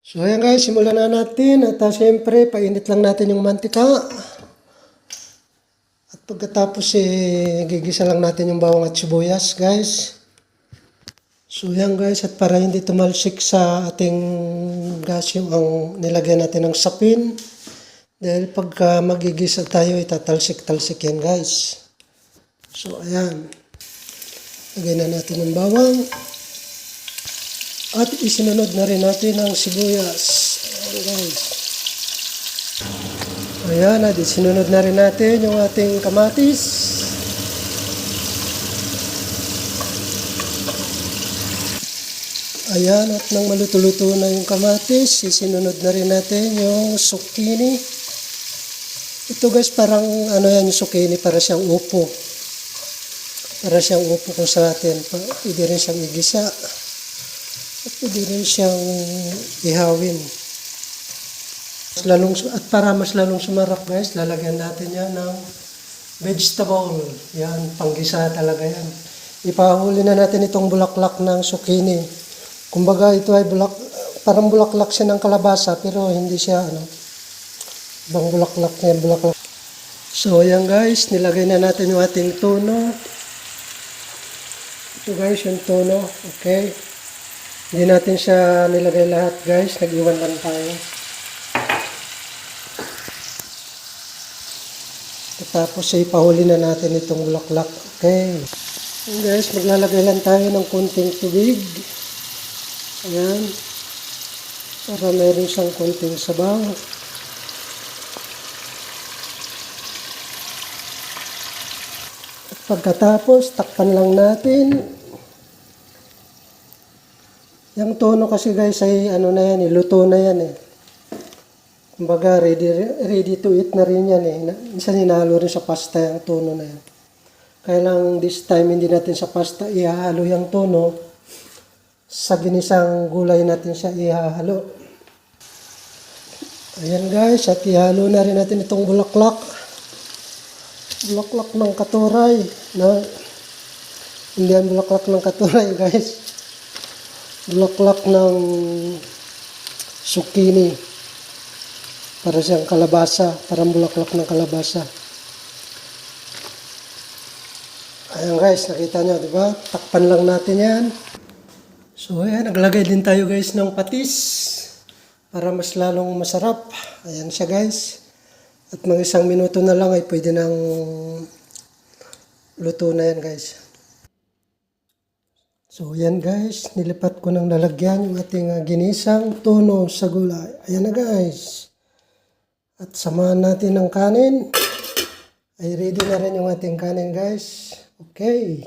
So ayan guys, simulan na natin at siyempre painit lang natin yung mantika. At pagkatapos gigisa lang natin yung bawang at sibuyas guys. So ayan guys, at para hindi tumalsik sa ating gas yung ang nilagay natin ng sapin. Dahil pagka magigisa tayo, itatalsik-talsik yan guys. So ayan, lagay na natin yung bawang. At isinunod na rin natin ang sibuyas. Ayan guys. Ayan, at isinunod na rin natin yung ating kamatis. Ayan, at nang maluto-luto na yung kamatis, isinunod na rin natin yung zucchini. Ito guys, parang ano yan yung zucchini, para siyang upo. Para siyang upo kung sa atin. Pwede rin siyang igisa. At pwede rin siyang ihawin. At para mas lalong sumarap guys, lalagyan natin yan ng vegetable. Yan, panggisa talaga yan. Ipahuli na natin itong bulaklak ng zucchini. Kumbaga ito ay parang bulaklak siya ng kalabasa, pero hindi siya ibang bulaklak niya, bulaklak. So ayan guys, nilagay na natin yung ating tono. Ito guys, yung tono. Okay. Hindi natin siya nilagay lahat guys, nag-iwan lang tayo. Tapos ipahuli na natin itong bulaklak. Okay. And guys, maglalagay lang tayo ng konting tubig. Ayan. Para meron siyang konting sabaw. At pagkatapos, takpan lang natin. Yung tono kasi guys ay na yan, luto na yan eh. Kumbaga ready to eat na rin yan eh. Minsan hinahalo rin sa pasta yung tono na yan. Kaya lang this time hindi natin sa pasta ihahalo yung tono. Sa ginisang gulay natin siya ihahalo. Ayan guys, at ihalo na rin natin itong bulaklak. Bulaklak ng katuray. Hindi yan bulaklak ng katuray guys. Bulaklak ng zucchini. Para siyang kalabasa. Parang bulaklak ng kalabasa. Ayan guys, nakita nyo, di ba? Takpan lang natin yan. So ayan, naglagay din tayo guys ng patis. Para mas lalong masarap. Ayan siya guys. At mga 1 minuto na lang ay pwede nang luto na yan guys. So yan guys, nilipat ko ng lalagyan yung ating ginisang tono sa gulay. Ayan na guys. At samahan natin ng kanin. Ay ready na rin yung ating kanin guys. Okay.